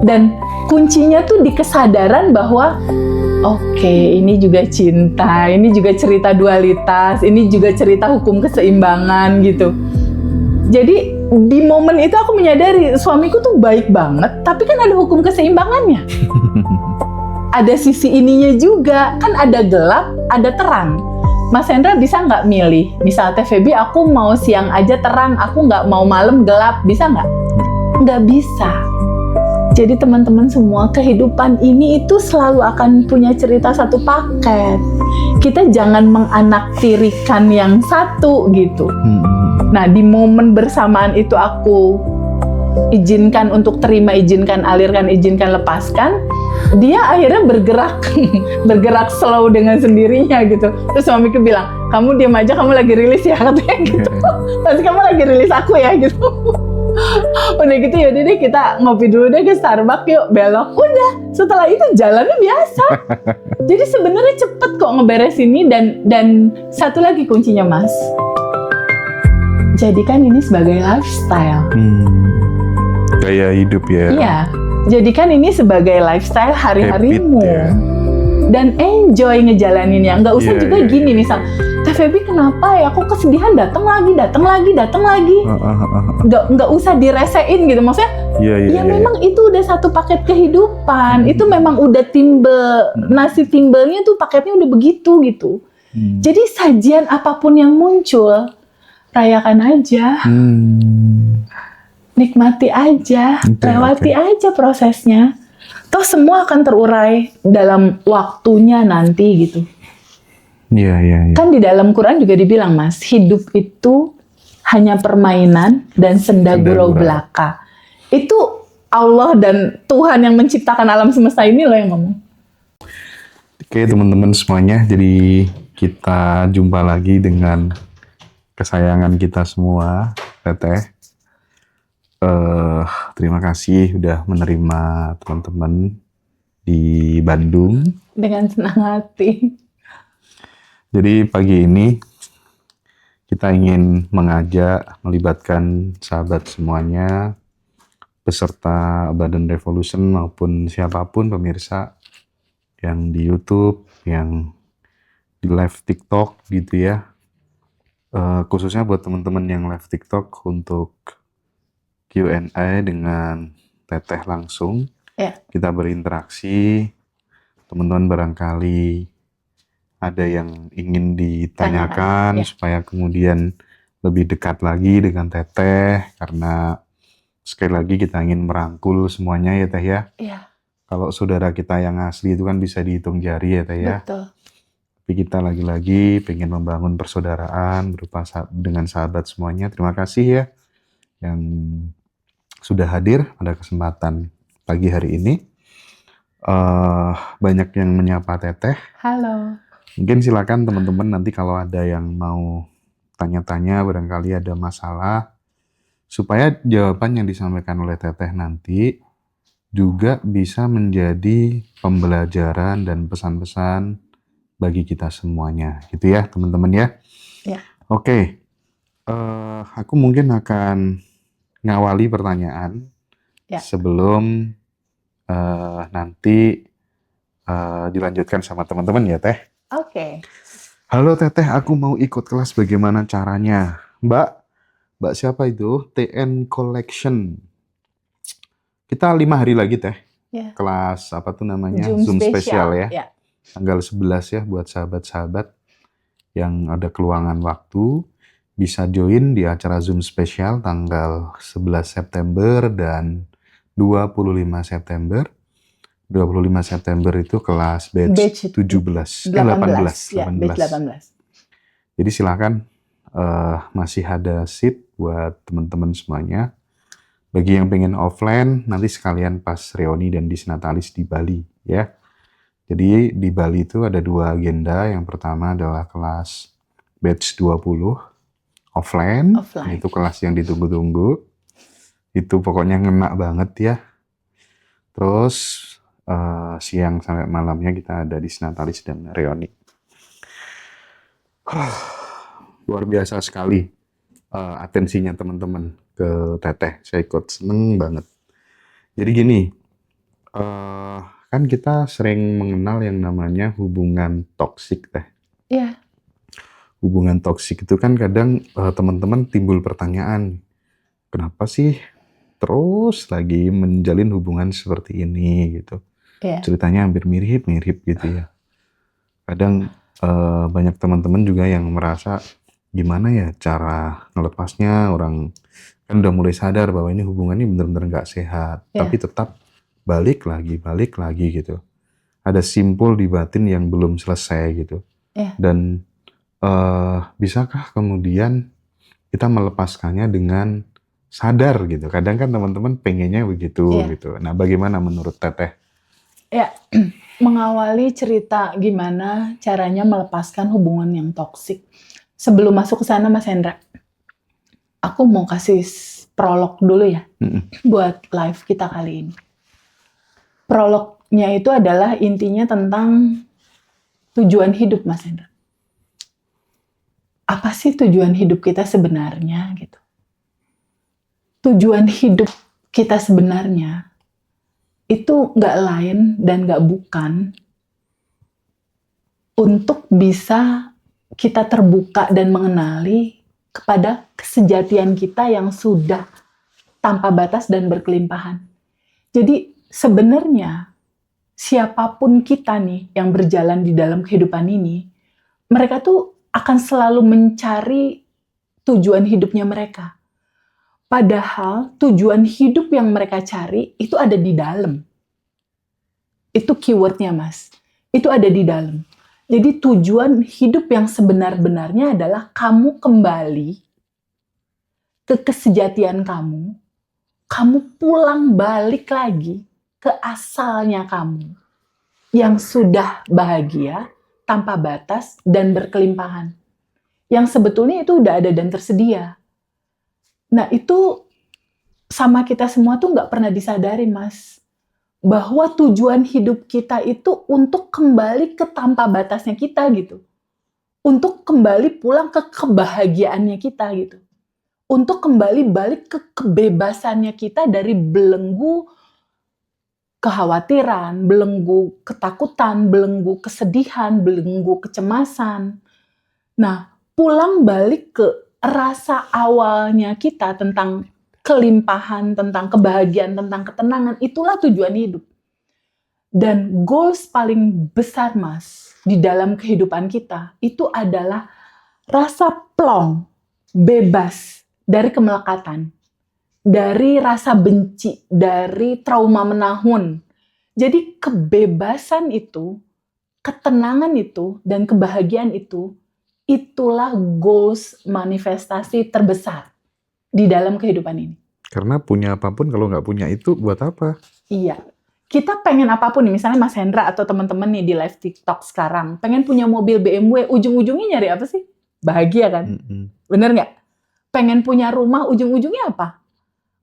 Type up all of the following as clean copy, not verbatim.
Dan kuncinya tuh di kesadaran bahwa oke, ini juga cinta, ini juga cerita dualitas, ini juga cerita hukum keseimbangan gitu. Jadi di momen itu aku menyadari suamiku tuh baik banget, tapi kan ada hukum keseimbangannya. Ada sisi ininya juga, kan ada gelap, ada terang. Mas Hendra bisa nggak milih? Misal Teh Feby, aku mau siang aja terang, aku nggak mau malam gelap, bisa nggak? Nggak bisa. Jadi teman-teman semua, kehidupan ini itu selalu akan punya cerita satu paket. Kita jangan menganaktirikan yang satu gitu. Nah, di momen bersamaan itu aku izinkan untuk terima, izinkan alirkan, izinkan lepaskan. Dia akhirnya bergerak slow dengan sendirinya gitu. Terus suamiku bilang, kamu diam aja, kamu lagi rilis ya, katanya gitu. Pasti kamu lagi rilis aku ya gitu. Udah gitu yaudah deh kita ngopi dulu deh ke Starbucks yuk, belok. Udah, setelah itu jalannya biasa. Jadi sebenarnya cepet kok ngeberes ini. Dan satu lagi kuncinya Mas, jadikan ini sebagai lifestyle. Gaya hidup ya. Iya, jadikan ini sebagai lifestyle hari-harimu. Habit, ya. Dan enjoy ngejalaninnya. Nggak usah juga gini, misal, Teh Feby kenapa ya, aku kesedihan datang lagi. Nggak usah diresein gitu. Maksudnya, memang itu udah satu paket kehidupan. Itu memang udah timbel, nasi timbelnya tuh paketnya udah begitu gitu. Jadi sajian apapun yang muncul, rayakan aja. Nikmati aja, lewati aja prosesnya. Toh semua akan terurai dalam waktunya nanti gitu. Iya. Kan di dalam Quran juga dibilang Mas, hidup itu hanya permainan dan senda gurau belaka. Itu Allah dan Tuhan yang menciptakan alam semesta ini loh yang ngomong. Oke teman-teman semuanya, jadi kita jumpa lagi dengan kesayangan kita semua, Teteh. Terima kasih udah menerima teman-teman di Bandung. Dengan senang hati. Jadi pagi ini kita ingin melibatkan sahabat semuanya, peserta Abundant Revolution maupun siapapun pemirsa yang di YouTube, yang di live TikTok gitu ya. Khususnya buat teman-teman yang live TikTok untuk Q&A dengan Teteh langsung. Kita berinteraksi. Teman-teman barangkali ada yang ingin ditanyakan supaya kemudian lebih dekat lagi dengan Teteh, karena sekali lagi kita ingin merangkul semuanya ya Teh ya. Kalau saudara kita yang asli itu kan bisa dihitung jari ya Teh ya. Betul. Tapi kita lagi-lagi pengen membangun persaudaraan berupa dengan sahabat semuanya. Terima kasih ya yang sudah hadir pada kesempatan pagi hari ini. Banyak yang menyapa Teteh. Halo. Mungkin silakan teman-teman nanti kalau ada yang mau tanya-tanya, barangkali ada masalah, supaya jawaban yang disampaikan oleh Teteh nanti juga bisa menjadi pembelajaran dan pesan-pesan bagi kita semuanya, gitu ya teman-teman ya. Oke, aku mungkin akan ngawali pertanyaan sebelum nanti dilanjutkan sama teman-teman ya Teh. Oke. Halo Teteh, aku mau ikut kelas, bagaimana caranya? Mbak siapa itu? TN Collection. Kita 5 hari lagi Teh. Kelas apa tuh namanya? Zoom spesial ya. Tanggal 11 ya buat sahabat-sahabat yang ada keluangan waktu. Bisa join di acara Zoom spesial tanggal 11 September dan 25 September. 25 September itu kelas batch 18. Jadi silakan, masih ada seat buat teman-teman semuanya. Bagi yang pengen offline, nanti sekalian pas reuni dan disnatalis di Bali ya. Jadi di Bali itu ada 2 agenda. Yang pertama adalah kelas batch 20 offline. Itu kelas yang ditunggu-tunggu. Itu pokoknya ngena banget ya. Terus siang sampai malamnya kita ada disnatalis dan reuni. Luar biasa sekali atensinya teman-teman ke Teteh. Saya ikut seneng banget. Jadi gini, Kan kita sering mengenal yang namanya hubungan toksik teh. Iya. Hubungan toksik itu kan kadang teman-teman timbul pertanyaan, kenapa sih terus lagi menjalin hubungan seperti ini gitu. Iya. Ceritanya hampir mirip-mirip gitu ya. Kadang banyak teman-teman juga yang merasa gimana ya cara ngelepasnya, orang kan udah mulai sadar bahwa ini hubungan ini benar-benar nggak sehat, Iya. tapi tetap balik lagi gitu. Ada simpul di batin yang belum selesai gitu. Iya. Dan bisakah kemudian kita melepaskannya dengan sadar gitu? Kadang kan teman-teman pengennya begitu Iya. gitu. Nah, bagaimana menurut Teteh? Ya, mengawali cerita gimana caranya melepaskan hubungan yang toksik. Sebelum masuk ke sana, Mas Hendra, aku mau kasih prolog dulu ya Mm-mm. buat live kita kali ini. Prolognya itu adalah intinya tentang tujuan hidup, Mas Hendra. Apa sih tujuan hidup kita sebenarnya gitu? Tujuan hidup kita sebenarnya itu nggak lain dan nggak bukan untuk bisa kita terbuka dan mengenali kepada kesejatian kita yang sudah tanpa batas dan berkelimpahan. Jadi sebenarnya siapapun kita nih yang berjalan di dalam kehidupan ini, mereka tuh akan selalu mencari tujuan hidupnya mereka. Padahal tujuan hidup yang mereka cari itu ada di dalam. Itu keywordnya, Mas. Itu ada di dalam. Jadi tujuan hidup yang sebenar-benarnya adalah kamu kembali ke kesejatian kamu. Kamu pulang balik lagi ke asalnya kamu. Yang sudah bahagia, tanpa batas, dan berkelimpahan. Yang sebetulnya itu udah ada dan tersedia. Nah itu sama kita semua tuh nggak pernah disadari, Mas. Bahwa tujuan hidup kita itu untuk kembali ke tanpa batasnya kita gitu. Untuk kembali pulang ke kebahagiaannya kita gitu. Untuk kembali balik ke kebebasannya kita dari belenggu kekhawatiran, belenggu ketakutan, belenggu kesedihan, belenggu kecemasan. Nah, pulang balik ke rasa awalnya kita tentang kelimpahan, tentang kebahagiaan, tentang ketenangan, itulah tujuan hidup. Dan goals paling besar, Mas, di dalam kehidupan kita, itu adalah rasa plong, bebas dari kemelekatan, dari rasa benci, dari trauma menahun. Jadi kebebasan itu, ketenangan itu, dan kebahagiaan itu, itulah goals manifestasi terbesar di dalam kehidupan ini. Karena punya apapun kalau nggak punya itu buat apa? Iya. Kita pengen apapun nih, misalnya Mas Hendra atau teman-teman nih di live TikTok sekarang, pengen punya mobil BMW, ujung-ujungnya nyari apa sih? Bahagia kan? Mm-mm. Bener nggak? Pengen punya rumah, ujung-ujungnya apa?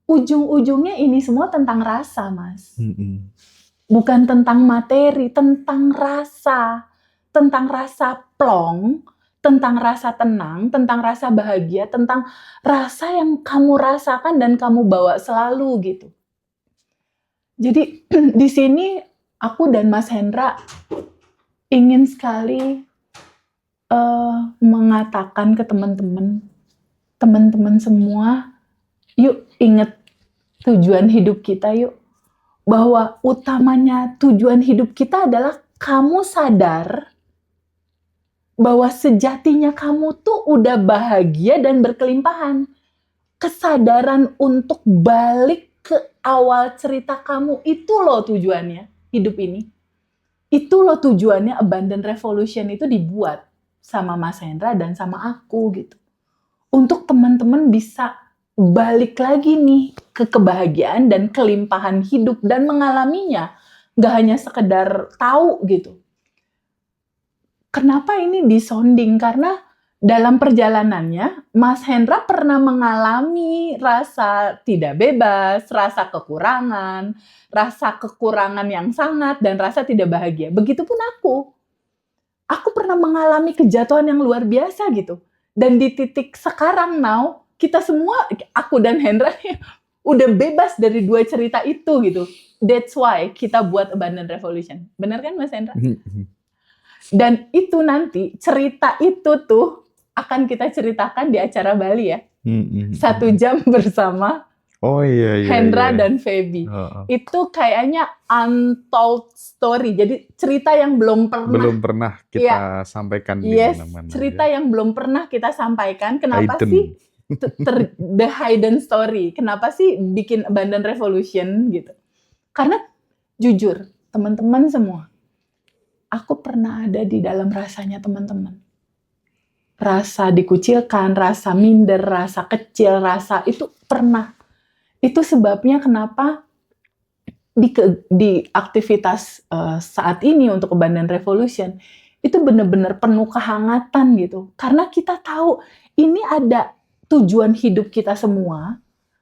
Ujung-ujungnya ini semua tentang rasa, Mas. Mm-mm. Bukan tentang materi, tentang rasa. Tentang rasa plong, tentang rasa tenang, tentang rasa bahagia, tentang rasa yang kamu rasakan dan kamu bawa selalu gitu. Jadi di sini aku dan Mas Hendra ingin sekali mengatakan ke teman-teman semua, yuk ingat tujuan hidup kita yuk. Bahwa utamanya tujuan hidup kita adalah kamu sadar bahwa sejatinya kamu tuh udah bahagia dan berkelimpahan. Kesadaran untuk balik ke awal cerita kamu, itu loh tujuannya hidup ini. Itu loh tujuannya Abundant Revolution itu dibuat sama Mas Hendra dan sama aku gitu. Untuk teman-teman bisa balik lagi nih ke kebahagiaan dan kelimpahan hidup dan mengalaminya. Nggak hanya sekedar tahu gitu. Kenapa ini disonding? Karena dalam perjalanannya, Mas Hendra pernah mengalami rasa tidak bebas, rasa kekurangan yang sangat, dan rasa tidak bahagia. Begitupun aku. Aku pernah mengalami kejatuhan yang luar biasa gitu. Dan di titik sekarang now, kita semua, aku dan Hendra, udah bebas dari dua cerita itu gitu. That's why kita buat Abundant Revolution. Benar kan Mas Hendra? Dan itu nanti cerita itu tuh akan kita ceritakan di acara Bali ya. 1 jam bersama Oh iya Hendra iya. dan Feby. Oh. Itu kayaknya untold story. Jadi cerita yang belum pernah kita sampaikan di yes, mana-mana. cerita yang belum pernah kita sampaikan. Kenapa Hidden. sih the hidden story? Kenapa sih bikin Abundant Revolution gitu? Karena jujur, teman-teman semua, aku pernah ada di dalam rasanya teman-teman. Rasa dikucilkan, rasa minder, rasa kecil, rasa itu pernah. Itu sebabnya kenapa di aktivitas saat ini untuk Abundant Revolution itu benar-benar penuh kehangatan gitu. Karena kita tahu ini ada tujuan hidup kita semua,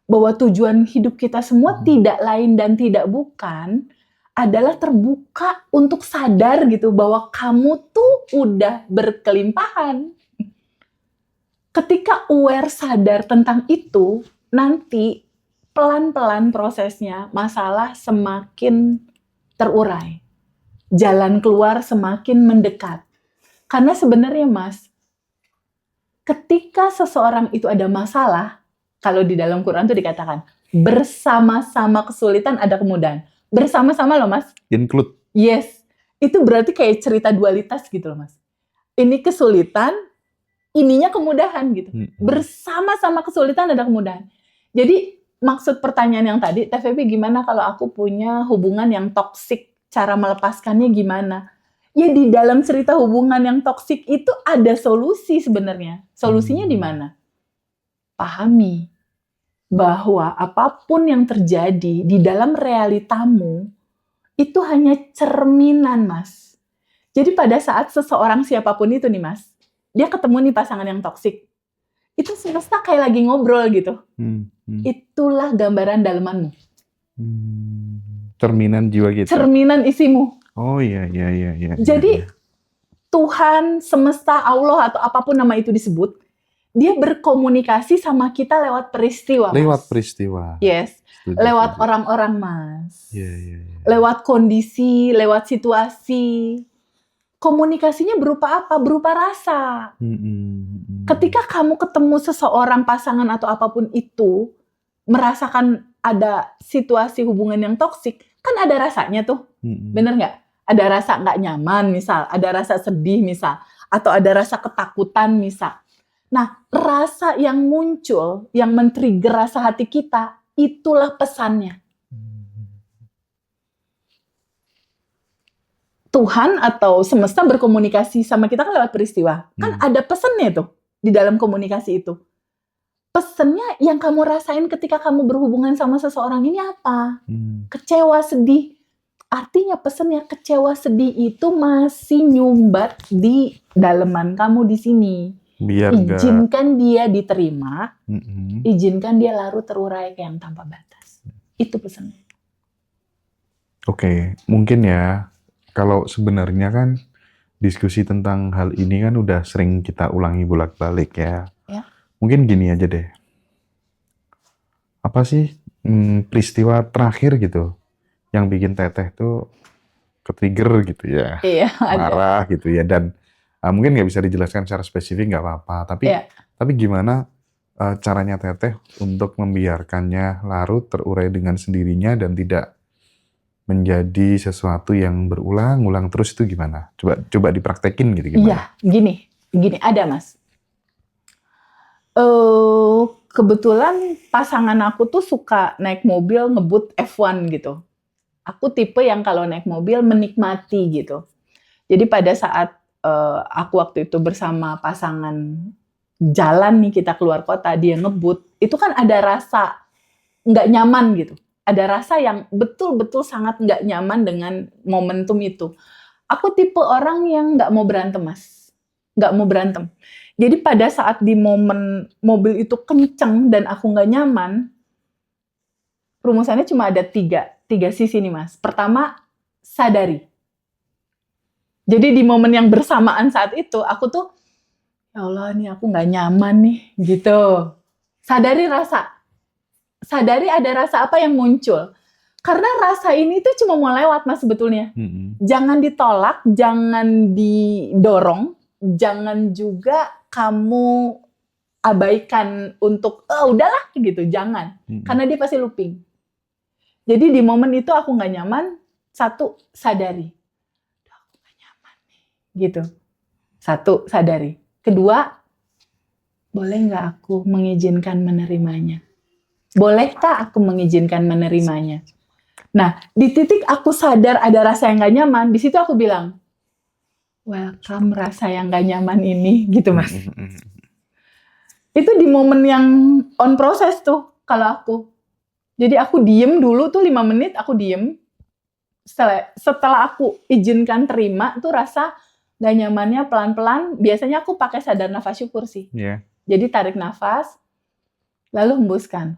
bahwa tujuan hidup kita semua tidak lain dan tidak bukan adalah terbuka untuk sadar gitu bahwa kamu tuh udah berkelimpahan. Ketika aware sadar tentang itu, nanti pelan-pelan prosesnya masalah semakin terurai. Jalan keluar semakin mendekat. Karena sebenarnya Mas, ketika seseorang itu ada masalah, kalau di dalam Quran itu dikatakan, bersama-sama kesulitan ada kemudahan. Bersama-sama loh Mas. Include. Yes. Itu berarti kayak cerita dualitas gitu loh Mas. Ini kesulitan, ininya kemudahan gitu. Bersama-sama kesulitan ada kemudahan. Jadi maksud pertanyaan yang tadi, TVP gimana kalau aku punya hubungan yang toksik, cara melepaskannya gimana? Ya di dalam cerita hubungan yang toksik itu ada solusi sebenarnya. Solusinya di mana? Pahami bahwa apapun yang terjadi di dalam realitamu itu hanya cerminan, Mas. Jadi pada saat seseorang siapapun itu nih, Mas, dia ketemu nih pasangan yang toksik. Itu semesta kayak lagi ngobrol gitu. Itulah gambaran dalemanmu. Cerminan jiwa kita. Cerminan isimu. Oh iya. Jadi Tuhan, semesta, Allah atau apapun nama itu disebut, dia berkomunikasi sama kita lewat peristiwa. Mas. Lewat peristiwa. Yes. Setuju, Lewat setuju. orang-orang, Mas. Iya. Lewat kondisi, lewat situasi. Komunikasinya berupa apa? Berupa rasa. Ketika kamu ketemu seseorang, pasangan atau apapun itu, merasakan ada situasi hubungan yang toksik, kan ada rasanya tuh. Bener nggak? Ada rasa nggak nyaman misal, ada rasa sedih misal, atau ada rasa ketakutan misal. Nah, rasa yang muncul, yang men-trigger rasa hati kita, itulah pesannya. Tuhan atau semesta berkomunikasi sama kita kan lewat peristiwa. Kan ada pesannya tuh di dalam komunikasi itu. Pesannya yang kamu rasain ketika kamu berhubungan sama seseorang ini apa? Kecewa, sedih. Artinya pesannya kecewa, sedih itu masih nyumbat di daleman kamu di sini. Biar izinkan dia diterima, izinkan dia larut terurai kayak yang tanpa batas. Itu pesannya. Oke, mungkin ya. Kalau sebenarnya kan diskusi tentang hal ini kan udah sering kita ulangi bolak-balik ya. Mungkin gini aja deh. Apa sih peristiwa terakhir gitu yang bikin Teteh tuh ke-trigger gitu ya. Iya, marah gitu ya. Dan mungkin nggak bisa dijelaskan secara spesifik, nggak apa-apa. Tapi gimana caranya Teteh untuk membiarkannya larut terurai dengan sendirinya dan tidak menjadi sesuatu yang berulang-ulang terus, itu gimana? Coba dipraktekin gitu gimana? Iya, gini ada Mas. Kebetulan pasangan aku tuh suka naik mobil ngebut F1 gitu. Aku tipe yang kalau naik mobil menikmati gitu. Jadi pada saat aku waktu itu bersama pasangan jalan nih, kita keluar kota, dia ngebut, itu kan ada rasa nggak nyaman gitu. Ada rasa yang betul-betul sangat nggak nyaman dengan momentum itu. Aku tipe orang yang nggak mau berantem, Mas. Nggak mau berantem. Jadi pada saat di momen mobil itu kenceng dan aku nggak nyaman, rumusannya cuma ada tiga sisi nih, Mas. Pertama, sadari. Jadi di momen yang bersamaan saat itu, aku tuh, ya Allah, nih aku nggak nyaman nih, gitu. Sadari rasa. sadari ada rasa apa yang muncul. Karena rasa ini tuh cuma mau lewat Mas sebetulnya. Jangan ditolak, jangan didorong, jangan juga kamu abaikan untuk udahlah gitu, jangan. Karena dia pasti looping. Jadi di momen itu aku nggak nyaman, satu, sadari. Aku nggak nyaman nih, gitu. Satu, sadari. Kedua, boleh nggak aku mengizinkan menerimanya? Bolehkah aku mengizinkan menerimanya? Nah, di titik aku sadar ada rasa yang gak nyaman, di situ aku bilang, welcome rasa yang gak nyaman ini, gitu Mas. Itu di momen yang on proses tuh, kalau aku. Jadi aku diem dulu tuh 5 menit, aku diem. Setelah aku izinkan terima, tuh rasa gak nyamannya pelan-pelan, biasanya aku pakai sadar nafas syukur sih. Jadi tarik nafas, lalu hembuskan.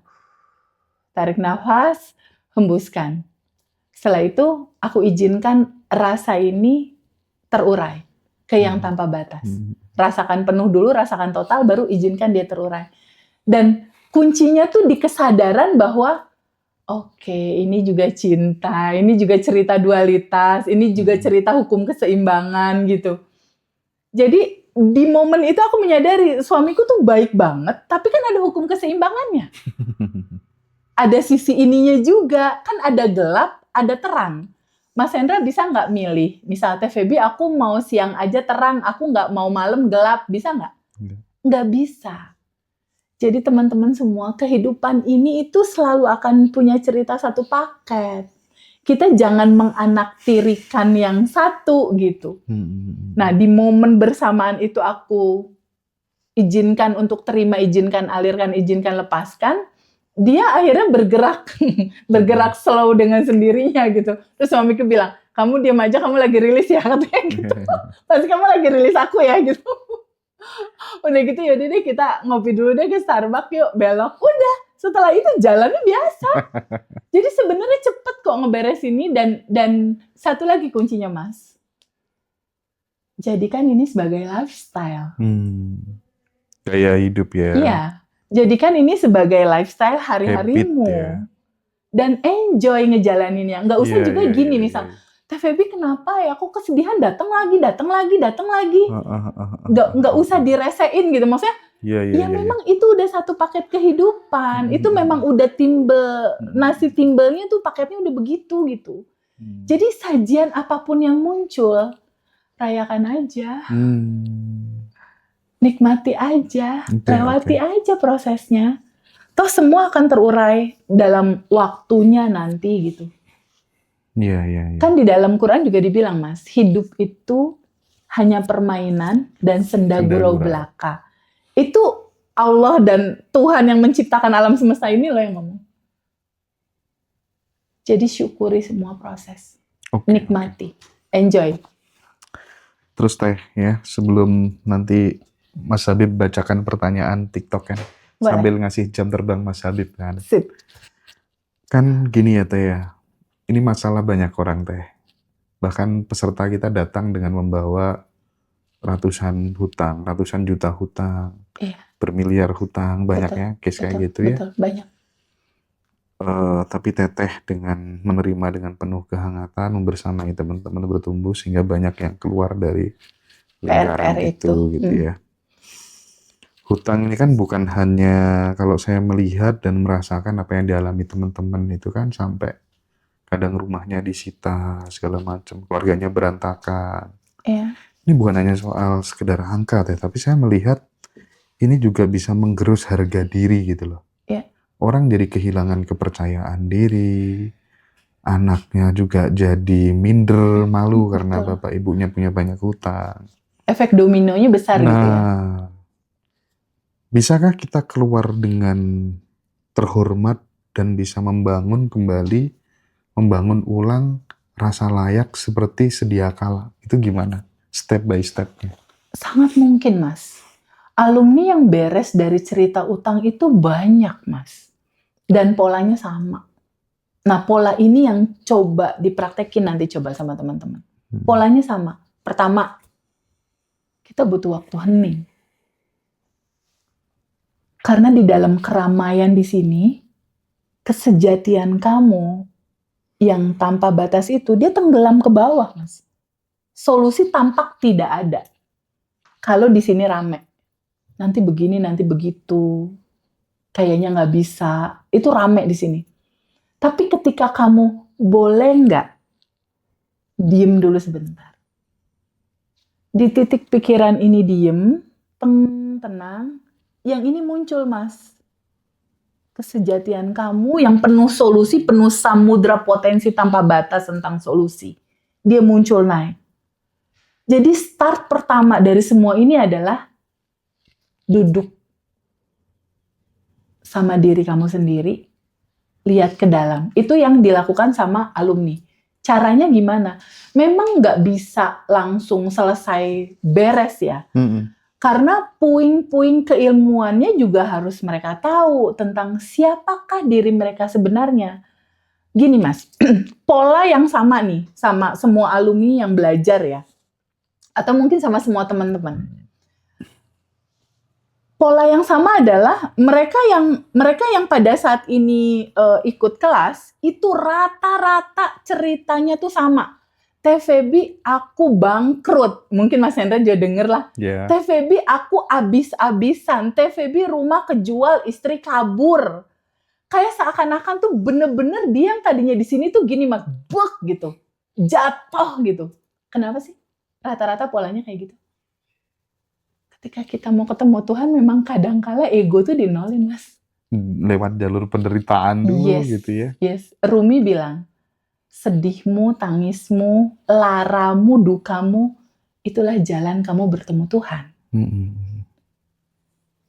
Tarik nafas, hembuskan. Setelah itu aku izinkan rasa ini terurai ke yang tanpa batas. Rasakan penuh dulu, rasakan total, baru izinkan dia terurai. Dan kuncinya tuh di kesadaran bahwa oke, ini juga cinta, ini juga cerita dualitas, ini juga cerita hukum keseimbangan gitu. Jadi di momen itu aku menyadari suamiku tuh baik banget, tapi kan ada hukum keseimbangannya. Ada sisi ininya juga, kan ada gelap, ada terang. Mas Hendra bisa nggak milih? Misal Teh Feby, aku mau siang aja terang, aku nggak mau malam gelap, bisa nggak? Nggak bisa. Jadi teman-teman semua, kehidupan ini itu selalu akan punya cerita satu paket. Kita jangan menganaktirikan yang satu gitu. Nah, di momen bersamaan itu aku izinkan untuk terima, izinkan alirkan, izinkan lepaskan. Dia akhirnya bergerak slow dengan sendirinya gitu. Terus suamiku bilang, kamu diam aja, kamu lagi rilis ya, katanya gitu. Pasti kamu lagi rilis aku ya gitu. Udah gitu yaudah deh kita ngopi dulu deh ke Starbucks yuk, belok. Udah, setelah itu jalannya biasa. Jadi sebenarnya cepet kok ngeberes ini dan satu lagi kuncinya Mas. Jadikan ini sebagai lifestyle. Gaya hidup ya. Iya. Jadikan ini sebagai lifestyle hari-harimu. Ya. Dan enjoy ngejalaninnya. Nggak usah juga gini, misal, Teh Feby kenapa ya? Aku kesedihan datang lagi. Nggak usah diresein gitu. Maksudnya, memang itu udah satu paket kehidupan. Itu memang udah nasi timbelnya tuh paketnya udah begitu gitu. Jadi sajian apapun yang muncul, rayakan aja. Nikmati aja, lewati aja prosesnya. Toh semua akan terurai dalam waktunya nanti gitu. Kan di dalam Quran juga dibilang Mas, hidup itu hanya permainan dan senda gurau belaka. Itu Allah dan Tuhan yang menciptakan alam semesta ini loh yang ngomong. Jadi syukuri semua proses. Nikmati, enjoy. Terus Teh ya, sebelum nanti Mas Habib bacakan pertanyaan TikTok kan. Boleh. Sambil ngasih jam terbang Mas Habib kan. Sip. Kan gini ya Teh ya. Ini masalah banyak orang Teh. Bahkan peserta kita datang dengan membawa ratusan juta hutang. Iya. Bermiliar hutang, banyaknya case kayak gitu ya. Betul, banyak. Tapi Teteh dengan menerima dengan penuh kehangatan, membersamai teman-teman bertumbuh sehingga banyak yang keluar dari lingkaran itu gitu ya. Hutang ini kan bukan hanya kalau saya melihat dan merasakan apa yang dialami teman-teman itu kan sampai kadang rumahnya disita segala macam, keluarganya berantakan. Iya. Ini bukan hanya soal sekedar angka tapi saya melihat ini juga bisa menggerus harga diri gitu loh. Iya. Orang jadi kehilangan kepercayaan diri, anaknya juga jadi minder, malu karena bapak ibunya punya banyak hutang. Efek dominonya besar gitu ya. Bisakah kita keluar dengan terhormat dan bisa membangun ulang rasa layak seperti sedia kala? Itu gimana? Step by stepnya. Sangat mungkin, Mas. Alumni yang beres dari cerita utang itu banyak, Mas. Dan polanya sama. Nah, pola ini yang coba dipraktekin nanti coba sama teman-teman. Polanya sama. Pertama, kita butuh waktu hening. Karena di dalam keramaian di sini, kesejatian kamu yang tanpa batas itu, dia tenggelam ke bawah, Mas. Solusi tampak tidak ada. Kalau di sini rame. Nanti begini, nanti begitu. Kayaknya nggak bisa. Itu rame di sini. Tapi ketika kamu boleh nggak diem dulu sebentar. Di titik pikiran ini diem, tenang. Yang ini muncul, Mas. Kesejatian kamu yang penuh solusi, penuh samudra potensi tanpa batas tentang solusi. Dia muncul naik. Jadi start pertama dari semua ini adalah duduk sama diri kamu sendiri, lihat ke dalam. Itu yang dilakukan sama alumni. Caranya gimana? Memang nggak bisa langsung selesai beres ya. Karena puing-puing keilmuannya juga harus mereka tahu tentang siapakah diri mereka sebenarnya. Gini Mas, pola yang sama nih sama semua alumni yang belajar ya. Atau mungkin sama semua teman-teman. Pola yang sama adalah mereka yang pada saat ini ikut kelas itu rata-rata ceritanya tuh sama. Teh Feby aku bangkrut, mungkin Mas Hendra juga denger lah. Yeah. Teh Feby aku abis-abisan, Teh Feby rumah kejual, istri kabur. Kayak seakan-akan tuh bener-bener dia yang tadinya di sini tuh gini Mas, buk gitu, jatuh gitu. Kenapa sih? Rata-rata polanya kayak gitu. Ketika kita mau ketemu Tuhan, memang kadangkala ego tuh dinolin, Mas. Lewat jalur penderitaan dulu gitu ya. Yes. Rumi bilang, sedihmu, tangismu, laramu, dukamu, itulah jalan kamu bertemu Tuhan.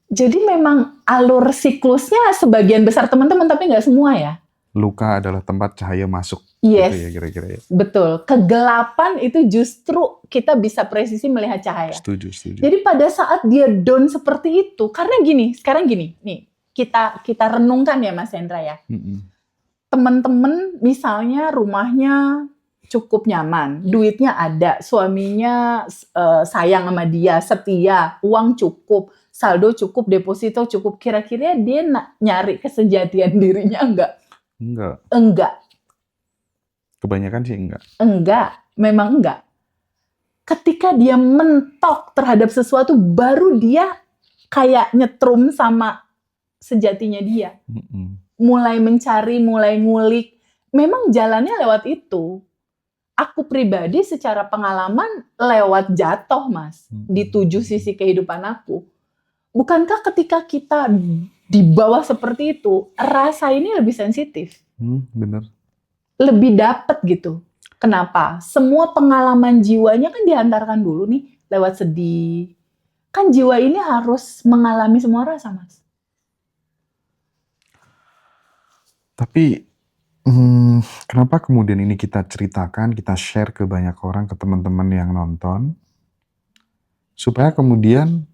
Jadi memang alur siklusnya sebagian besar teman-teman, tapi nggak semua ya. Luka adalah tempat cahaya masuk. Yes, gitu ya, kira-kira ya. Betul. Kegelapan itu justru kita bisa presisi melihat cahaya. Setuju. Jadi pada saat dia down seperti itu, karena gini, sekarang gini, nih kita renungkan ya Mas Hendra ya. Teman-teman misalnya rumahnya cukup nyaman, duitnya ada, suaminya sayang sama dia, setia, uang cukup, saldo cukup, deposito cukup. Kira-kira dia nyari kesejatian dirinya enggak? Kebanyakan sih enggak. Memang enggak. Ketika dia mentok terhadap sesuatu, baru dia kayak nyetrum sama sejatinya dia. Mulai mencari, mulai ngulik. Memang jalannya lewat itu. Aku pribadi secara pengalaman lewat jatuh, Mas. Di 7 sisi kehidupan aku. Bukankah ketika kita di bawah seperti itu, rasa ini lebih sensitif? Bener. Lebih dapet gitu. Kenapa? Semua pengalaman jiwanya kan diantarkan dulu nih lewat sedih. Kan jiwa ini harus mengalami semua rasa, Mas. Tapi kenapa kemudian ini kita ceritakan, kita share ke banyak orang, ke teman-teman yang nonton, supaya kemudian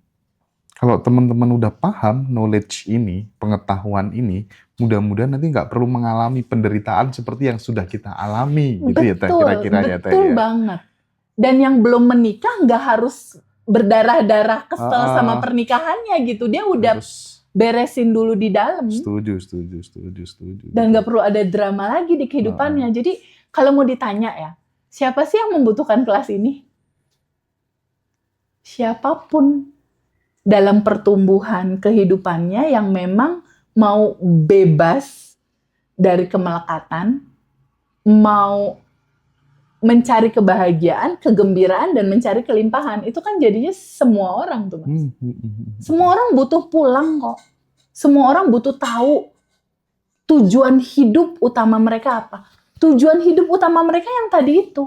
kalau teman-teman udah paham knowledge ini, pengetahuan ini, mudah-mudahan nanti nggak perlu mengalami penderitaan seperti yang sudah kita alami, gitu ya Teh, kira-kira ya Teh. Betul banget. Dan yang belum menikah nggak harus berdarah-darah kesel sama pernikahannya gitu. Dia udah beresin dulu di dalam. Setuju. Dan nggak perlu ada drama lagi di kehidupannya. Jadi kalau mau ditanya ya, siapa sih yang membutuhkan kelas ini? Siapapun dalam pertumbuhan kehidupannya yang memang mau bebas dari kemelekatan, mau mencari kebahagiaan, kegembiraan, dan mencari kelimpahan. Itu kan jadinya semua orang tuh, Mas. Semua orang butuh pulang kok. Semua orang butuh tahu tujuan hidup utama mereka apa. Tujuan hidup utama mereka yang tadi itu.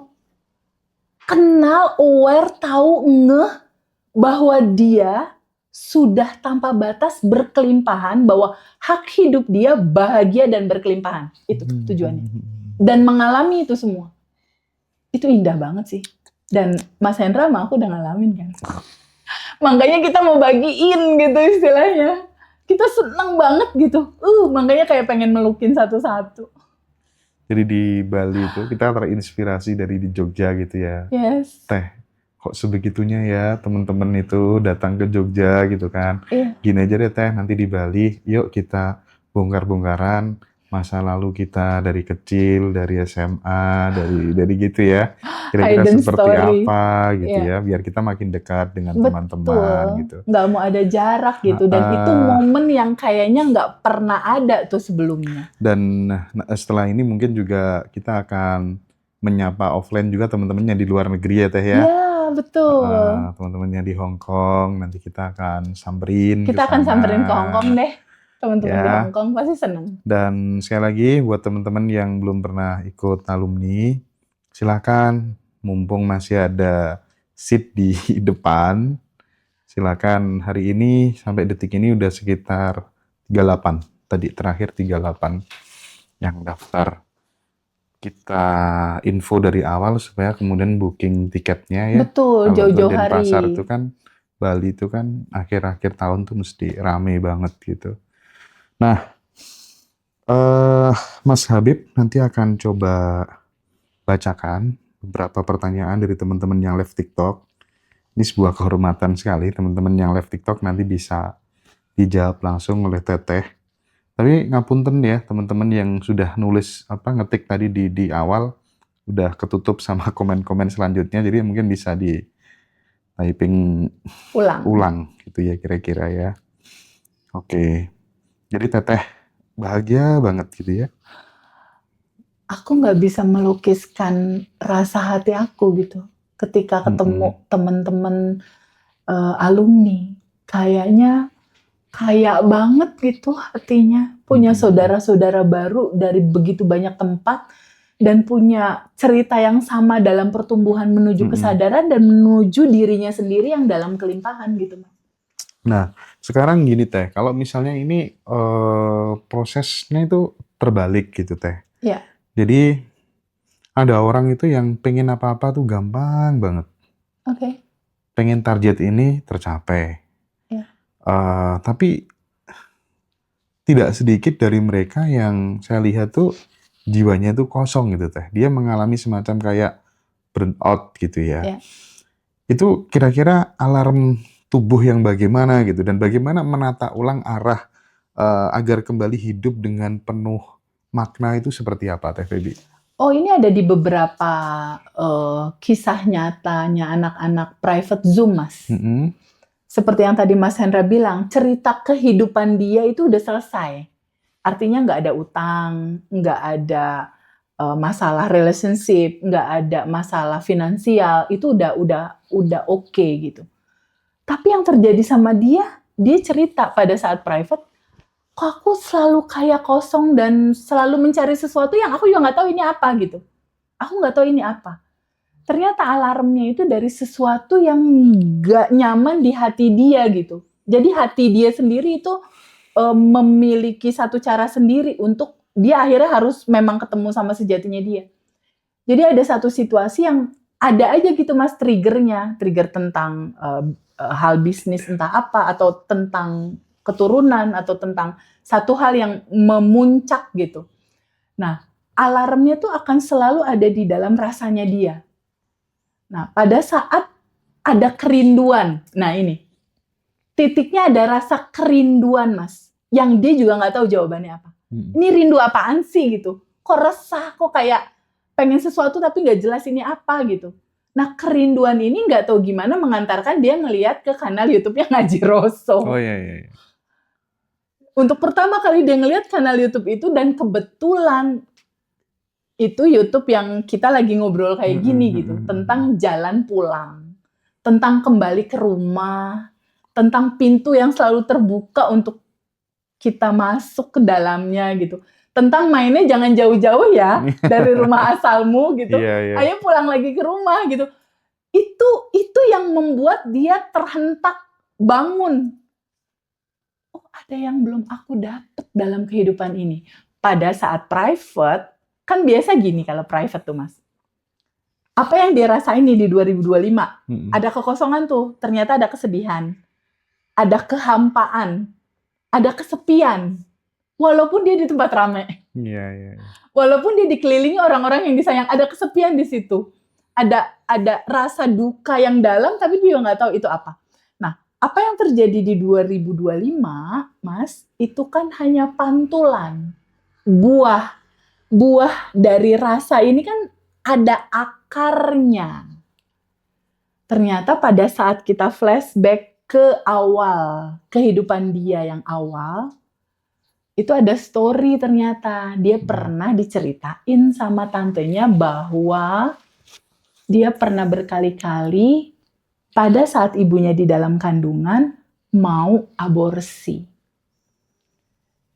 Kenal, aware, tahu, ngeh bahwa dia sudah tanpa batas berkelimpahan, bahwa hak hidup dia bahagia dan berkelimpahan. Itu tujuannya. Dan mengalami itu semua. Itu indah banget sih. Dan Mas Hendra sama aku udah ngalamin kan. Makanya kita mau bagiin gitu istilahnya. Kita senang banget gitu. Makanya kayak pengen melukin satu-satu. Jadi di Bali itu kita terinspirasi dari di Jogja gitu ya. Yes. Teh, kok sebegitunya ya teman-teman itu datang ke Jogja gitu kan. Iya. Gini aja deh Teh, nanti di Bali yuk kita bongkar-bongkaran masa lalu kita dari kecil, dari SMA, dari gitu ya. Kira-kira Hidden seperti story. apa gitu Iya, ya, biar kita makin dekat dengan teman-teman betul. gitu. Nggak mau ada jarak gitu. Dan itu Heeh. momen yang kayaknya nggak pernah ada tuh sebelumnya. Dan setelah ini mungkin juga kita akan menyapa offline juga teman-teman yang di luar negeri ya Teh ya. Iya, betul. Teman-teman yang di Hong Kong nanti kita akan samperin ke Kita akan sana samperin ke Hong Kong deh. Teman-teman di Hong ya. Kong pasti seneng. Dan sekali lagi buat teman-teman yang belum pernah ikut alumni, silakan mumpung masih ada seat di depan, silakan hari ini sampai detik ini udah sekitar 38. Tadi terakhir 38 yang daftar. Kita info dari awal supaya kemudian booking tiketnya ya. Betul, Kalau jauh-jauh Denpasar hari. itu kan, Bali itu kan akhir-akhir tahun tuh mesti rame banget gitu. Nah, Mas Habib nanti akan coba bacakan beberapa pertanyaan dari teman-teman yang live TikTok. Ini sebuah kehormatan sekali, teman-teman yang live TikTok nanti bisa dijawab langsung oleh Teteh. Tapi ngapunten ya, teman-teman yang sudah nulis ngetik tadi di awal udah ketutup sama komen-komen selanjutnya, jadi mungkin bisa di typing ulang gitu ya kira-kira ya. Oke. Jadi Teteh bahagia banget gitu ya. Aku nggak bisa melukiskan rasa hati aku gitu ketika ketemu teman-teman alumni. Kayaknya kayak banget gitu hatinya. Punya saudara-saudara baru dari begitu banyak tempat dan punya cerita yang sama dalam pertumbuhan menuju kesadaran dan menuju dirinya sendiri yang dalam kelimpahan gitu. Nah, sekarang gini Teh, kalau misalnya ini prosesnya itu terbalik gitu Teh. Ya. Jadi ada orang itu yang pengen apa-apa tuh gampang banget. Oke. Pengen target ini tercapai. Ya. Tapi tidak sedikit dari mereka yang saya lihat tuh jiwanya tuh kosong gitu Teh. Dia mengalami semacam kayak burnout gitu ya. Ya. Itu kira-kira alarm tubuh yang bagaimana gitu dan bagaimana menata ulang arah agar kembali hidup dengan penuh makna itu seperti apa Teh Febi? Oh, ini ada di beberapa kisah nyatanya anak-anak private Zoom, Mas. Seperti yang tadi Mas Hendra bilang, cerita kehidupan dia itu udah selesai. Artinya nggak ada utang, nggak ada masalah relationship, nggak ada masalah finansial, itu udah oke gitu. Tapi yang terjadi sama dia cerita pada saat private, kok aku selalu kayak kosong dan selalu mencari sesuatu yang aku juga nggak tahu ini apa gitu. Aku nggak tahu ini apa. Ternyata alarmnya itu dari sesuatu yang nggak nyaman di hati dia gitu. Jadi hati dia sendiri itu memiliki satu cara sendiri untuk dia akhirnya harus memang ketemu sama sejatinya dia. Jadi ada satu situasi yang ada aja gitu Mas trigger tentang hal bisnis entah apa atau tentang keturunan atau tentang satu hal yang memuncak gitu. Nah, alarmnya tuh akan selalu ada di dalam rasanya dia. Nah, pada saat ada kerinduan, nah ini, titiknya ada rasa kerinduan Mas, yang dia juga nggak tahu jawabannya apa. Ini rindu apaan sih gitu, kok resah, kok kayak pengen sesuatu tapi nggak jelas ini apa gitu. Nah, kerinduan ini nggak tahu gimana mengantarkan dia ngelihat ke kanal YouTube-nya Ngaji Rosso. Oh iya. Untuk pertama kali dia ngelihat kanal YouTube itu dan kebetulan itu YouTube yang kita lagi ngobrol kayak gini gitu, tentang jalan pulang, tentang kembali ke rumah, tentang pintu yang selalu terbuka untuk kita masuk ke dalamnya gitu. Tentang mainnya jangan jauh-jauh ya dari rumah asalmu gitu. Iya. Ayo pulang lagi ke rumah gitu. Itu yang membuat dia terhentak bangun. Oh, ada yang belum aku dapat dalam kehidupan ini. Pada saat private, kan biasa gini kalau private tuh Mas. Apa yang dia rasain nih di 2025? Ada kekosongan tuh, ternyata ada kesedihan. Ada kehampaan. Ada kesepian. Walaupun dia di tempat ramai. Iya. Walaupun dia dikelilingi orang-orang yang disayang, ada kesepian di situ. Ada rasa duka yang dalam, tapi dia nggak tahu itu apa. Nah, apa yang terjadi di 2025, Mas, itu kan hanya pantulan. buah dari rasa ini kan ada akarnya. Ternyata pada saat kita flashback ke awal kehidupan dia yang awal, itu ada story ternyata. Dia pernah diceritain sama tantenya bahwa dia pernah berkali-kali pada saat ibunya di dalam kandungan mau aborsi.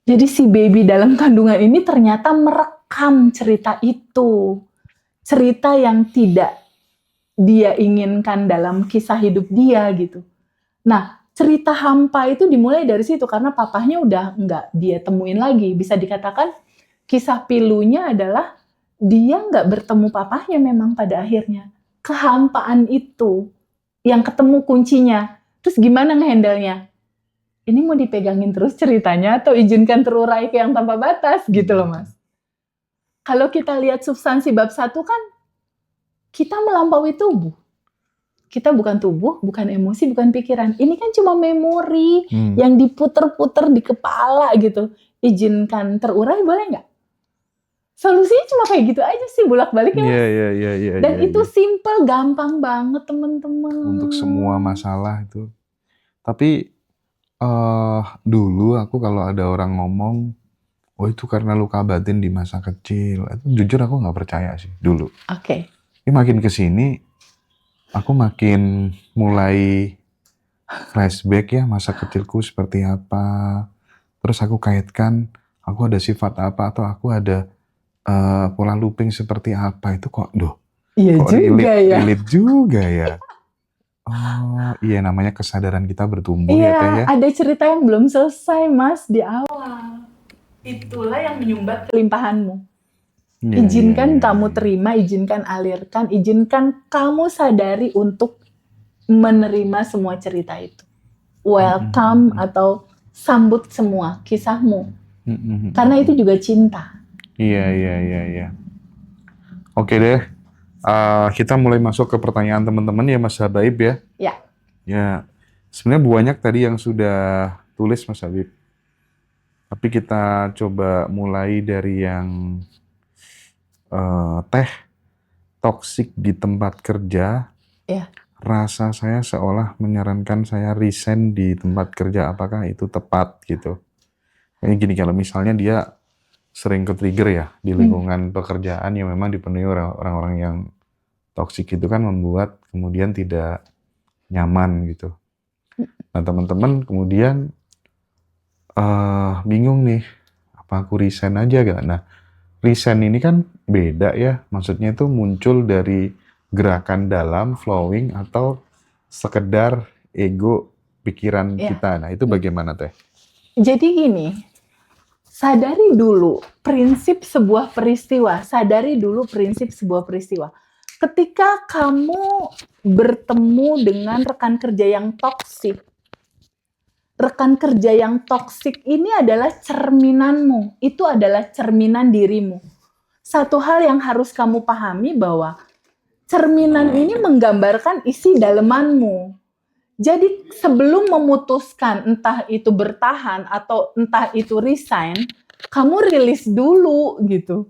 Jadi si baby dalam kandungan ini ternyata merekam cerita itu. Cerita yang tidak dia inginkan dalam kisah hidup dia gitu. Nah, cerita hampa itu dimulai dari situ karena papahnya udah nggak dia temuin lagi. Bisa dikatakan kisah pilunya adalah dia nggak bertemu papahnya memang pada akhirnya. Kehampaan itu yang ketemu kuncinya. Terus gimana ngehandle-nya? Ini mau dipegangin terus ceritanya atau izinkan terurai ke yang tanpa batas gitu loh Mas. Kalau kita lihat substansi bab 1 kan kita melampaui tubuh. Kita bukan tubuh, bukan emosi, bukan pikiran. Ini kan cuma memori yang diputer-puter di kepala gitu. Izinkan terurai boleh nggak? Solusinya cuma kayak gitu aja sih, bolak-balik ya Mas. Iya. Dan itu simple, gampang banget teman-teman. Untuk semua masalah itu. Tapi dulu aku kalau ada orang ngomong, oh itu karena luka batin di masa kecil, itu jujur aku nggak percaya sih dulu. Oke. Ini makin kesini, aku makin mulai flashback ya masa kecilku seperti apa. Terus aku kaitkan, aku ada sifat apa atau aku ada pola looping seperti apa itu kok, Iya kok juga ya. relate juga ya. Oh iya, namanya kesadaran kita bertumbuh ya Teh ya. Ada cerita yang belum selesai Mas di awal. Itulah yang menyumbat kelimpahanmu. Izinkan kamu terima, izinkan alirkan, izinkan kamu sadari untuk menerima semua cerita itu. Welcome atau sambut semua kisahmu. Karena itu juga cinta. Iya. Oke deh. Kita mulai masuk ke pertanyaan teman-teman ya Mas Habaib ya. Ya, sebenarnya banyak tadi yang sudah tulis Mas Habib. Tapi kita coba mulai dari yang Teh, toksik di tempat kerja. Rasa saya seolah menyarankan saya resign di tempat kerja. Apakah itu tepat gitu? Kayak gini, kalau misalnya dia sering ke-trigger ya di lingkungan pekerjaan yang memang dipenuhi orang-orang yang toksik, itu kan membuat kemudian tidak nyaman gitu. Nah teman-teman kemudian bingung nih, apa aku resign aja gak? Nah resign ini kan beda ya, maksudnya itu muncul dari gerakan dalam, flowing, atau sekedar ego pikiran kita. Nah itu bagaimana Teh? Jadi gini, sadari dulu prinsip sebuah peristiwa. Ketika kamu bertemu dengan rekan kerja yang toksik, rekan kerja yang toksik ini adalah cerminanmu. Itu adalah cerminan dirimu. Satu hal yang harus kamu pahami bahwa cerminan ini menggambarkan isi dalemanmu. Jadi sebelum memutuskan entah itu bertahan atau entah itu resign, kamu rilis dulu gitu.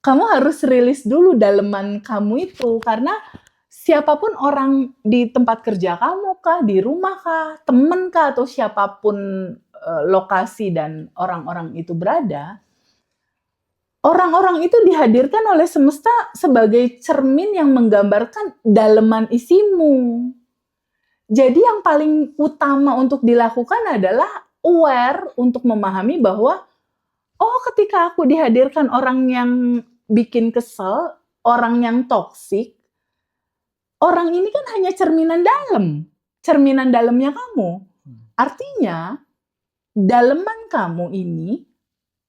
Kamu harus rilis dulu daleman kamu itu, karena siapapun orang di tempat kerja kamu kah, di rumah kah, temen kah, atau siapapun lokasi dan orang-orang itu berada, orang-orang itu dihadirkan oleh semesta sebagai cermin yang menggambarkan daleman isimu. Jadi yang paling utama untuk dilakukan adalah aware untuk memahami bahwa ketika aku dihadirkan orang yang bikin kesel, orang yang toksik, orang ini kan hanya cerminan dalamnya kamu. Artinya, daleman kamu ini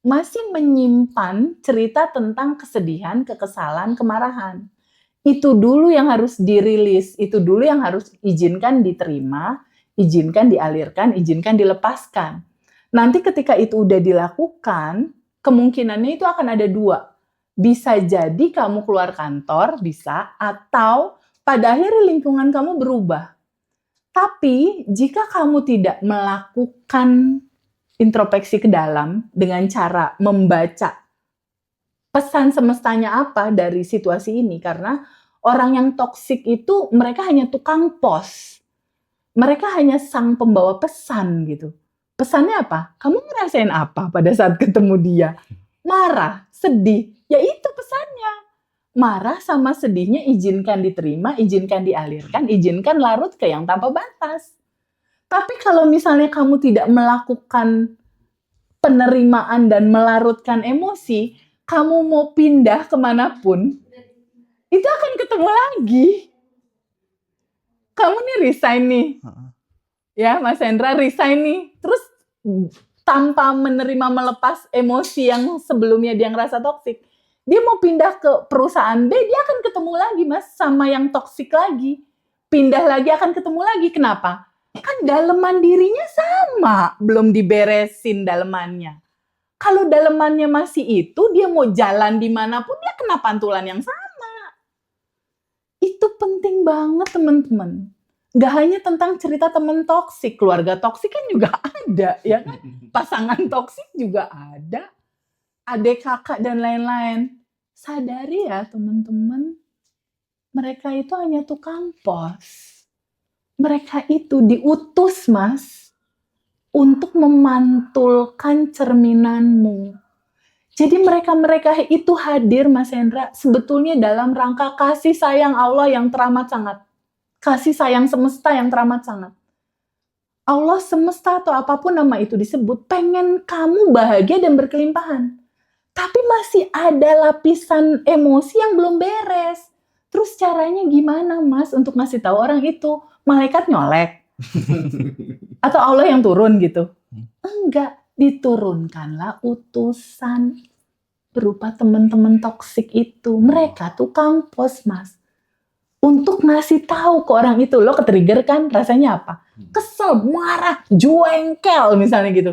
masih menyimpan cerita tentang kesedihan, kekesalan, kemarahan. Itu dulu yang harus dirilis, itu dulu yang harus izinkan diterima, izinkan dialirkan, izinkan dilepaskan. Nanti ketika itu udah dilakukan, kemungkinannya itu akan ada dua. Bisa jadi kamu keluar kantor, bisa, atau pada akhirnya lingkungan kamu berubah. Tapi jika kamu tidak melakukan introspeksi ke dalam dengan cara membaca pesan semestanya apa dari situasi ini. Karena orang yang toksik itu mereka hanya tukang pos. Mereka hanya sang pembawa pesan gitu. Pesannya apa? Kamu ngerasain apa pada saat ketemu dia? Marah, sedih. Ya itu pesannya. Marah sama sedihnya izinkan diterima, izinkan dialirkan, izinkan larut ke yang tanpa batas. Tapi kalau misalnya kamu tidak melakukan penerimaan dan melarutkan emosi, kamu mau pindah kemanapun, itu akan ketemu lagi. Kamu nih resign nih. Ya, Mas Hendra resign nih. Terus tanpa menerima melepas emosi yang sebelumnya dia ngerasa toksik. Dia mau pindah ke perusahaan B, dia akan ketemu lagi Mas sama yang toksik lagi. Pindah lagi akan ketemu lagi. Kenapa? Kan daleman dirinya sama, belum diberesin dalemannya. Kalau dalemannya masih itu, dia mau jalan dimanapun, dia kena pantulan yang sama. Itu penting banget teman-teman. Gak hanya tentang cerita teman toksik, keluarga toksik kan juga ada, ya kan? Pasangan toksik juga ada, adik kakak dan lain-lain. Sadari ya teman-teman, mereka itu hanya tukang pos. Mereka itu diutus Mas untuk memantulkan cerminanmu. Jadi mereka-mereka itu hadir Mas Hendra sebetulnya dalam rangka kasih sayang Allah yang teramat sangat. Kasih sayang semesta yang teramat sangat. Allah semesta atau apapun nama itu disebut pengen kamu bahagia dan berkelimpahan. Tapi masih ada lapisan emosi yang belum beres. Terus caranya gimana Mas untuk ngasih tahu orang itu? Malaikat nyolek? Atau Allah yang turun gitu? Enggak, diturunkanlah utusan berupa teman-teman toksik itu. Mereka tukang pos Mas. Untuk ngasih tahu ke orang itu, lo ketrigger kan rasanya apa? Kesel, marah, jengkel misalnya gitu.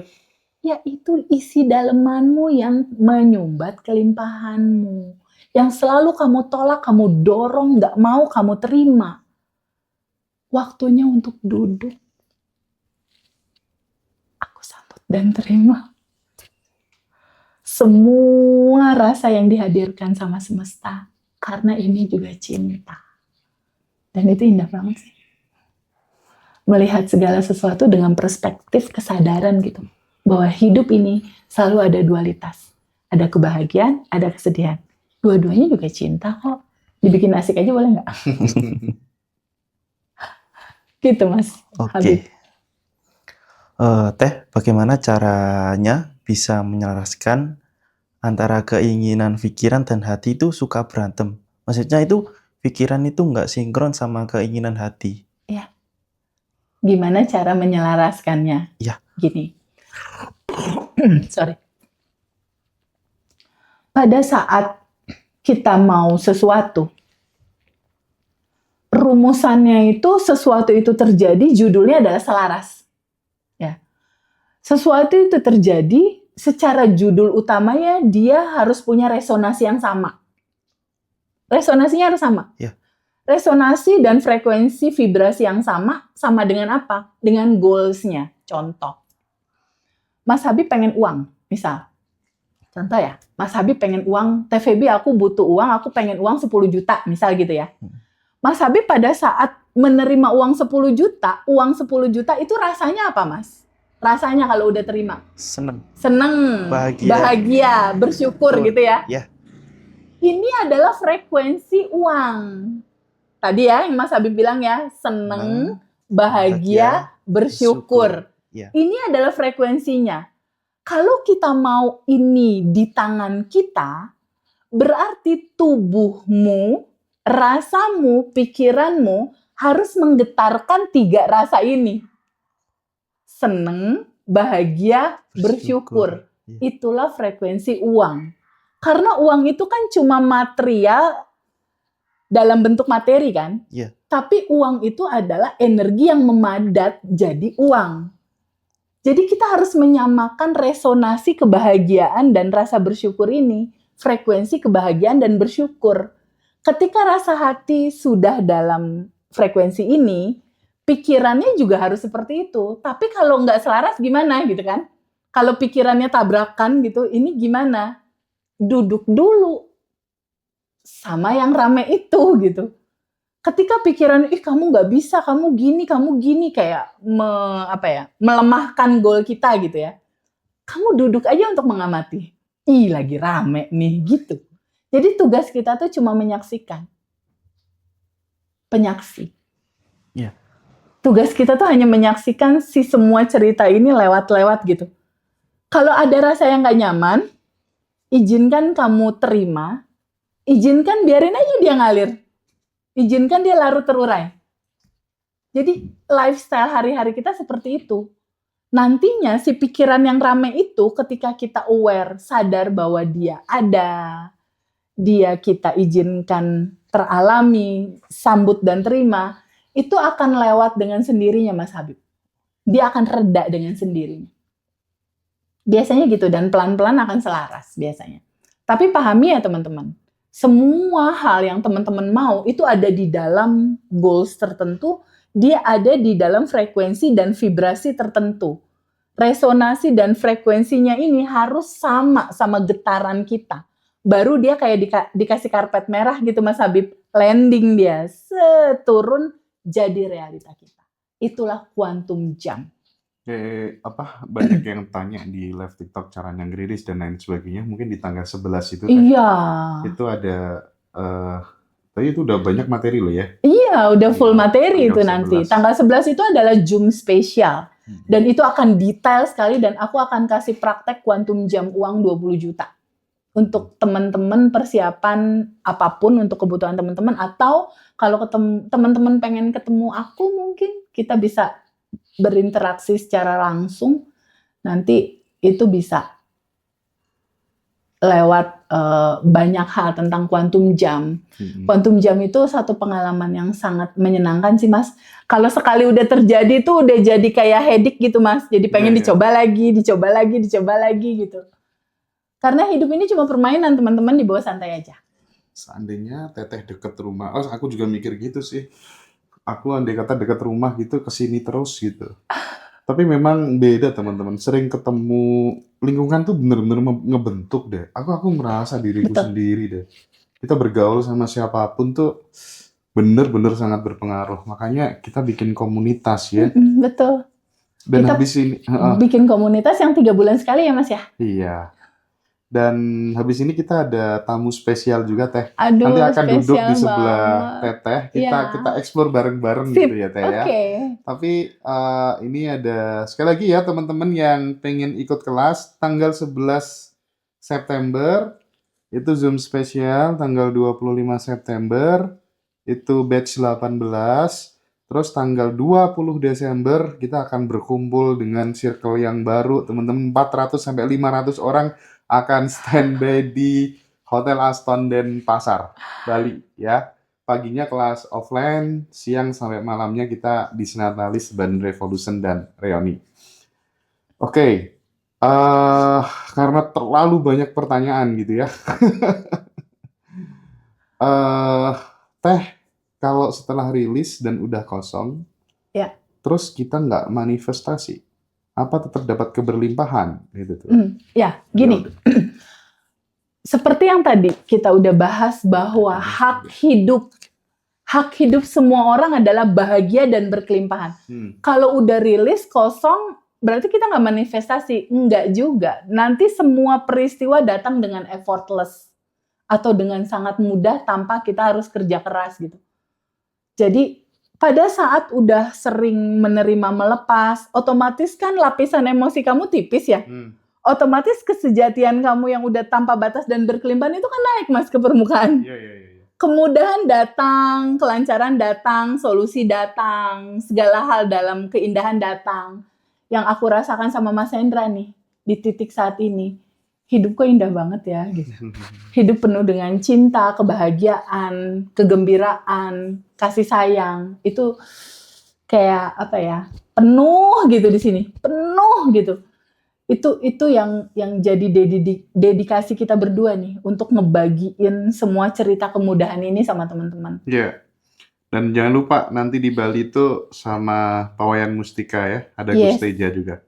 Ya itu isi dalemanmu yang menyumbat kelimpahanmu. Yang selalu kamu tolak, kamu dorong, gak mau kamu terima. Waktunya untuk duduk. Aku sambut dan terima. Semua rasa yang dihadirkan sama semesta. Karena ini juga cinta. Dan itu indah banget sih. Melihat segala sesuatu dengan perspektif kesadaran gitu. Bahwa hidup ini selalu ada dualitas. Ada kebahagiaan, ada kesedihan. Dua-duanya juga cinta kok. Dibikin asik aja boleh nggak? Gitu Mas. Oke. Teh, bagaimana caranya bisa menyelaraskan antara keinginan pikiran dan hati itu suka berantem? Maksudnya itu pikiran itu nggak sinkron sama keinginan hati. Ya. Gimana cara menyelaraskannya? Ya. Gini. Sorry. Pada saat kita mau sesuatu, rumusannya itu sesuatu itu terjadi, judulnya adalah selaras. Ya. Sesuatu itu terjadi, secara judul utamanya dia harus punya resonansi yang sama. Resonansinya harus sama. Ya. Resonansi dan frekuensi vibrasi yang sama dengan apa? Dengan goals-nya. Contoh. Mas Habib pengen uang, misal. Contoh ya, Mas Habib pengen uang, TVB aku butuh uang, aku pengen uang 10 juta, misal gitu ya. Mas Habib pada saat menerima uang 10 juta itu rasanya apa Mas? Rasanya kalau udah terima? Seneng. Bahagia, bersyukur gitu ya. Ya. Ini adalah frekuensi uang. Tadi ya yang Mas Habib bilang ya, seneng, bahagia, bersyukur. Ya. Ini adalah frekuensinya. Kalau kita mau ini di tangan kita, berarti tubuhmu, rasamu, pikiranmu harus menggetarkan 3 rasa ini. Seneng, bahagia, bersyukur. Ya. Itulah frekuensi uang. Karena uang itu kan cuma material dalam bentuk materi kan? Ya. Tapi uang itu adalah energi yang memadat jadi uang. Jadi kita harus menyamakan resonansi kebahagiaan dan rasa bersyukur ini. Frekuensi kebahagiaan dan bersyukur. Ketika rasa hati sudah dalam frekuensi ini, pikirannya juga harus seperti itu. Tapi kalau nggak selaras gimana gitu kan? Kalau pikirannya tabrakan gitu, ini gimana? Duduk dulu sama yang rame itu gitu. Ketika pikiran, ih kamu nggak bisa, kamu gini, kayak melemahkan goal kita gitu ya. Kamu duduk aja untuk mengamati. Ih lagi rame nih gitu. Jadi tugas kita tuh cuma menyaksikan. Penyaksi. Iya. Tugas kita tuh hanya menyaksikan si semua cerita ini lewat-lewat gitu. Kalau ada rasa yang nggak nyaman, izinkan kamu terima, izinkan biarin aja dia ngalir. Izinkan dia larut terurai. Jadi lifestyle hari-hari kita seperti itu. Nantinya si pikiran yang rame itu ketika kita aware, sadar bahwa dia ada, dia kita izinkan teralami, sambut dan terima, itu akan lewat dengan sendirinya Mas Habib. Dia akan reda dengan sendirinya. Biasanya gitu dan pelan-pelan akan selaras biasanya. Tapi pahami ya teman-teman, semua hal yang teman-teman mau itu ada di dalam goals tertentu, dia ada di dalam frekuensi dan vibrasi tertentu. Resonasi dan frekuensinya ini harus sama getaran kita. Baru dia kayak dikasih karpet merah gitu Mas Habib, landing dia, turun jadi realita kita. Itulah quantum jump. Banyak yang tanya di live TikTok caranya ngerilis dan lain sebagainya. Mungkin di tanggal 11 itu Iya. Itu ada tapi itu udah banyak materi loh ya. Iya, udah full materi itu tanggal nanti. 11. Tanggal 11 itu adalah Zoom spesial. Dan itu akan detail sekali dan aku akan kasih praktek quantum jam uang 20 juta. Untuk teman-teman persiapan apapun untuk kebutuhan teman-teman, atau kalau teman-teman pengen ketemu aku, mungkin kita bisa berinteraksi secara langsung. Nanti itu bisa lewat banyak hal tentang quantum jam. Quantum jam itu satu pengalaman yang sangat menyenangkan sih Mas. Kalau sekali udah terjadi tuh udah jadi kayak headache gitu Mas. Jadi pengen dicoba lagi gitu. Karena hidup ini cuma permainan teman-teman, dibawa santai aja. Seandainya Teteh deket rumah, aku juga mikir gitu sih. Aku andai kata deket rumah gitu, kesini terus gitu. Tapi memang beda teman-teman, sering ketemu, lingkungan tuh bener-bener ngebentuk deh. Aku merasa diriku Betul. sendiri deh. Kita bergaul sama siapapun tuh bener-bener sangat berpengaruh. Makanya kita bikin komunitas ya. Betul. Dan Kita habis ini, bikin komunitas yang 3 bulan sekali ya Mas ya? iya. Dan habis ini kita ada tamu spesial juga Teh. Aduh, Nanti akan duduk di spesial sebelah banget. Teteh. Iya. Kita explore bareng-bareng Sip, gitu ya Teh ya. oke. Tapi ini ada sekali lagi ya teman-teman yang pengen ikut kelas tanggal 11 September itu Zoom spesial, tanggal 25 September itu batch 18. Terus tanggal 20 Desember kita akan berkumpul dengan circle yang baru, teman-teman 400 sampai 500 orang akan standby di Hotel Aston Denpasar, Bali ya. Paginya kelas offline, siang sampai malamnya kita di Sinarnalis, Bandung Revolution dan Reoni. Oke, karena terlalu banyak pertanyaan gitu ya. Teh, kalau setelah rilis dan udah kosong, Ya. terus kita nggak manifestasi, apa tetap dapat keberlimpahan gitu tuh? Ya, gini. Seperti yang tadi kita udah bahas bahwa hak hidup semua orang adalah bahagia dan berkelimpahan. Kalau udah rilis kosong, berarti kita nggak manifestasi. Enggak juga. Nanti semua peristiwa datang dengan effortless atau dengan sangat mudah tanpa kita harus kerja keras gitu. Jadi pada saat udah sering menerima melepas, otomatis kan lapisan emosi kamu tipis ya. Otomatis kesejatian kamu yang udah tanpa batas dan berkelimpahan itu kan naik Mas ke permukaan. Kemudahan datang, kelancaran datang, solusi datang, segala hal dalam keindahan datang. Yang aku rasakan sama Mas Hendra nih di titik saat ini, hidupku indah banget ya gitu. Hidup penuh dengan cinta, kebahagiaan, kegembiraan, kasih sayang. Itu kayak apa ya? Penuh gitu di sini. Penuh gitu. Itu yang jadi dedikasi kita berdua nih untuk ngebagiin semua cerita kemudahan ini sama teman-teman. Iya. Dan jangan lupa nanti di Bali itu sama Pawayan Mustika ya, ada Gus Teja juga.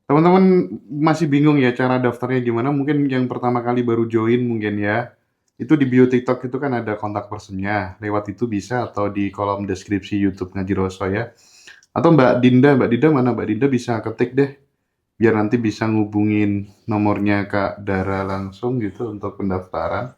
Teman-teman masih bingung ya cara daftarnya gimana? Mungkin yang pertama kali baru join mungkin ya. Itu di bio TikTok itu kan ada kontak personnya. Lewat itu bisa atau di kolom deskripsi YouTube Ngaji Roso ya. Atau Mbak Dinda mana? Mbak Dinda bisa ketik deh. Biar nanti bisa ngubungin nomornya Kak Dara langsung gitu untuk pendaftaran.